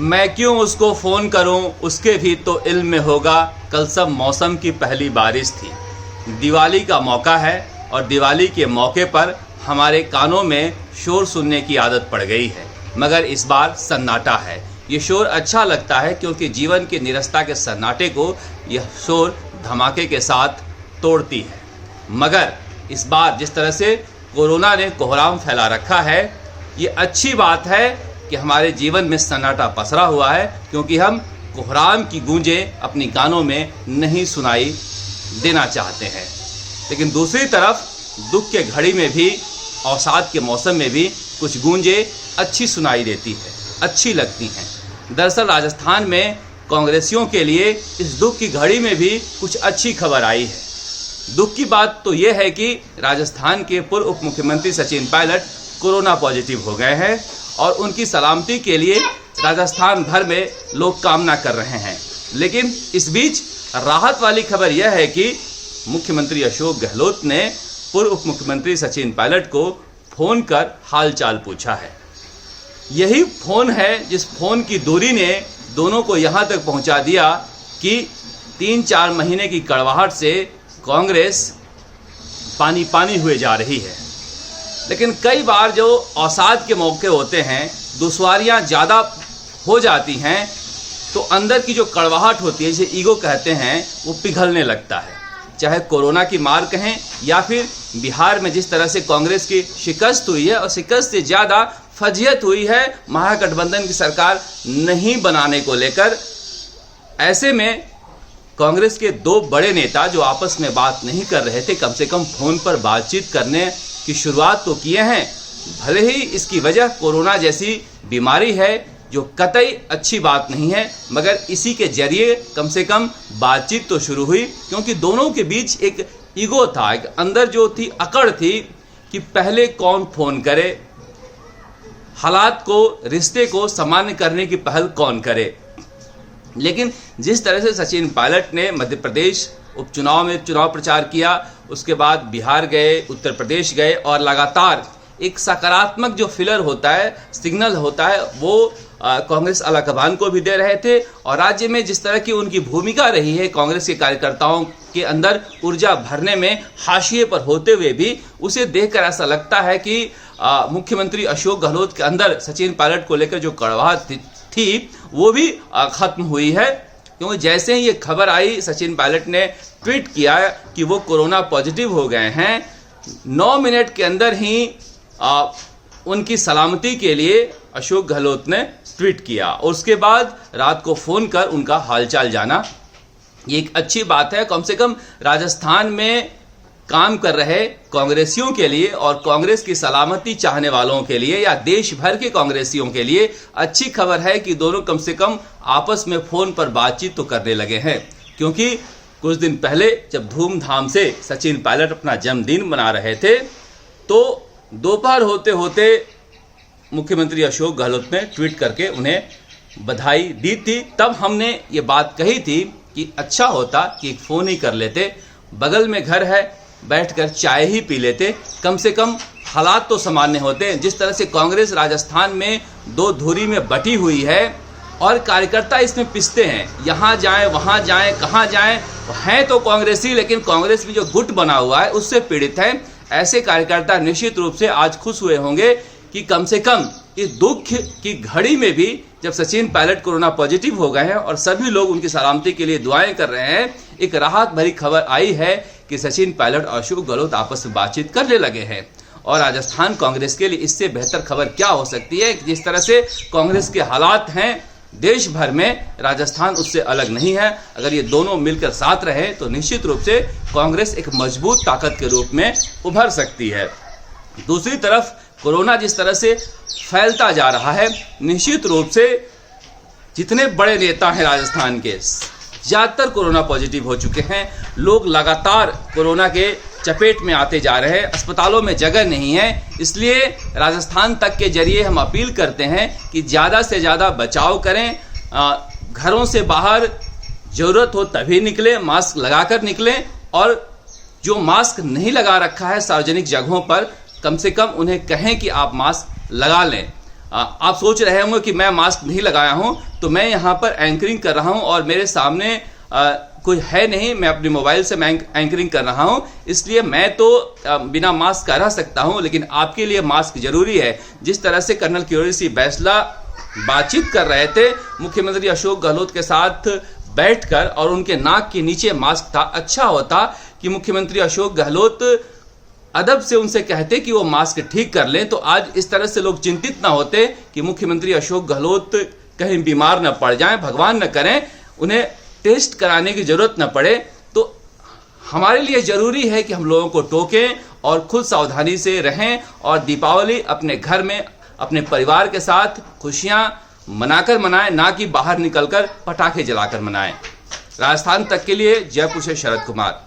मैं क्यों उसको फ़ोन करूं, उसके भी तो इल्म में होगा, कल सब मौसम की पहली बारिश थी। दिवाली का मौका है और दिवाली के मौके पर हमारे कानों में शोर सुनने की आदत पड़ गई है, मगर इस बार सन्नाटा है। ये शोर अच्छा लगता है क्योंकि जीवन की निरस्ता के सन्नाटे को यह शोर धमाके के साथ तोड़ती है। मगर इस बार जिस तरह से कोरोना ने कोहराम फैला रखा है, ये अच्छी बात है कि हमारे जीवन में सन्नाटा पसरा हुआ है, क्योंकि हम कोहराम की गूंजें अपनी गानों में नहीं सुनाई देना चाहते हैं। लेकिन दूसरी तरफ दुख के घड़ी में भी, अवसाद के मौसम में भी कुछ गूंजें अच्छी सुनाई देती है, अच्छी लगती हैं। दरअसल राजस्थान में कांग्रेसियों के लिए इस दुख की घड़ी में भी कुछ अच्छी खबर आई है। दुख की बात तो ये है कि राजस्थान के पूर्व उप मुख्यमंत्री सचिन पायलट कोरोना पॉजिटिव हो गए हैं और उनकी सलामती के लिए राजस्थान भर में लोग कामना कर रहे हैं। लेकिन इस बीच राहत वाली खबर यह है कि मुख्यमंत्री अशोक गहलोत ने पूर्व उप मुख्यमंत्री सचिन पायलट को फ़ोन कर हालचाल पूछा है। यही फ़ोन है जिस फ़ोन की दूरी ने दोनों को यहाँ तक पहुँचा दिया कि 3-4 महीने की कड़वाहट से कांग्रेस पानी पानी हुए जा रही है। लेकिन कई बार जो अवसाद के मौके होते हैं, दुश्वारियाँ ज़्यादा हो जाती हैं, तो अंदर की जो कड़वाहट होती है, जिसे ईगो कहते हैं, वो पिघलने लगता है। चाहे कोरोना की मार कहें या फिर बिहार में जिस तरह से कांग्रेस की शिकस्त हुई है, और शिकस्त से ज़्यादा फजीहत हुई है महागठबंधन की सरकार नहीं बनाने को लेकर। ऐसे में कांग्रेस के 2 बड़े नेता जो आपस में बात नहीं कर रहे थे, कम से कम फ़ोन पर बातचीत करने की शुरुआत तो किए हैं। भले ही इसकी वजह कोरोना जैसी बीमारी है, जो कतई अच्छी बात नहीं है, मगर इसी के जरिए कम से कम बातचीत तो शुरू हुई, क्योंकि दोनों के बीच एक ईगो था, एक अंदर जो थी अकड़ थी कि पहले कौन फ़ोन करे, हालात को, रिश्ते को सामान्य करने की पहल कौन करे। लेकिन जिस तरह से सचिन पायलट ने मध्य प्रदेश उपचुनाव में चुनाव प्रचार किया, उसके बाद बिहार गए, उत्तर प्रदेश गए, और लगातार एक सकारात्मक जो फिलर होता है, सिग्नल होता है, वो कांग्रेस अलाकमान को भी दे रहे थे। और राज्य में जिस तरह की उनकी भूमिका रही है कांग्रेस के कार्यकर्ताओं के अंदर ऊर्जा भरने में, हाशिए पर होते हुए भी, उसे देखकर ऐसा लगता है कि मुख्यमंत्री अशोक गहलोत के अंदर सचिन पायलट को लेकर जो कड़वाहट थी वो भी खत्म हुई है। क्योंकि जैसे ही ये खबर आई, सचिन पायलट ने ट्वीट किया कि वो कोरोना पॉजिटिव हो गए हैं, 9 मिनट के अंदर ही उनकी सलामती के लिए अशोक गहलोत ने ट्वीट किया, और उसके बाद रात को फ़ोन कर उनका हालचाल जाना। ये एक अच्छी बात है, कम से कम राजस्थान में काम कर रहे कांग्रेसियों के लिए और कांग्रेस की सलामती चाहने वालों के लिए, या देश भर के कांग्रेसियों के लिए अच्छी खबर है कि दोनों कम से कम आपस में फ़ोन पर बातचीत तो करने लगे हैं। क्योंकि कुछ दिन पहले जब धूमधाम से सचिन पायलट अपना जन्मदिन मना रहे थे, तो दोपहर होते होते मुख्यमंत्री अशोक गहलोत ने ट्वीट करके उन्हें बधाई दी थी। तब हमने ये बात कही थी कि अच्छा होता कि एक फ़ोन ही कर लेते, बगल में घर है, बैठकर चाय ही पी लेते, कम से कम हालात तो सामान्य होते हैं। जिस तरह से कांग्रेस राजस्थान में 2 धुरी में बटी हुई है और कार्यकर्ता इसमें पिसते हैं, यहाँ जाएं, वहाँ जाएं, कहाँ जाएं, हैं तो कांग्रेसी, लेकिन कांग्रेस में जो गुट बना हुआ है उससे पीड़ित हैं। ऐसे कार्यकर्ता निश्चित रूप से आज खुश हुए होंगे कि कम से कम इस दुख की घड़ी में भी, जब सचिन पायलट कोरोना पॉजिटिव हो गए हैं और सभी लोग उनकी सलामती के लिए दुआएं कर रहे हैं, एक राहत भरी खबर आई है कि सचिन पायलट और अशोक गहलोत आपस में बातचीत करने लगे हैं। और राजस्थान कांग्रेस के लिए इससे बेहतर खबर क्या हो सकती है। जिस तरह से कांग्रेस के हालात हैं देश भर में, राजस्थान उससे अलग नहीं है। अगर ये दोनों मिलकर साथ रहे तो निश्चित रूप से कांग्रेस एक मजबूत ताकत के रूप में उभर सकती है। दूसरी तरफ कोरोना जिस तरह से फैलता जा रहा है, निश्चित रूप से जितने बड़े नेता हैं राजस्थान के, ज़्यादातर कोरोना पॉजिटिव हो चुके हैं। लोग लगातार कोरोना के चपेट में आते जा रहे हैं, अस्पतालों में जगह नहीं है। इसलिए राजस्थान तक के जरिए हम अपील करते हैं कि ज़्यादा से ज़्यादा बचाव करें, घरों से बाहर ज़रूरत हो तभी निकलें, मास्क लगाकर निकलें, और जो मास्क नहीं लगा रखा है सार्वजनिक जगहों पर, कम से कम उन्हें कहें कि आप मास्क लगा लें। आप सोच रहे होंगे कि मैं मास्क नहीं लगाया हूं, तो मैं यहां पर एंकरिंग कर रहा हूं और मेरे सामने कोई है नहीं, मैं अपने मोबाइल से मैं एंकरिंग कर रहा हूं, इसलिए मैं तो बिना मास्क का रह सकता हूं, लेकिन आपके लिए मास्क जरूरी है। जिस तरह से कर्नल किरोड़ी सिंह बैसला बातचीत कर रहे थे मुख्यमंत्री अशोक गहलोत के साथ बैठकर और उनके नाक के नीचे मास्क था, अच्छा होता कि मुख्यमंत्री अशोक गहलोत अदब से उनसे कहते कि वो मास्क ठीक कर लें, तो आज इस तरह से लोग चिंतित ना होते कि मुख्यमंत्री अशोक गहलोत कहीं बीमार न पड़ जाएं, भगवान न करें उन्हें टेस्ट कराने की जरूरत न पड़े। तो हमारे लिए जरूरी है कि हम लोगों को टोकें और खुद सावधानी से रहें और दीपावली अपने घर में अपने परिवार के साथ खुशियां मनाकर मनाएं, ना कि बाहर निकलकर पटाखे जलाकर मनाएं। राजस्थान तक के लिए जयपुर से शरद कुमार।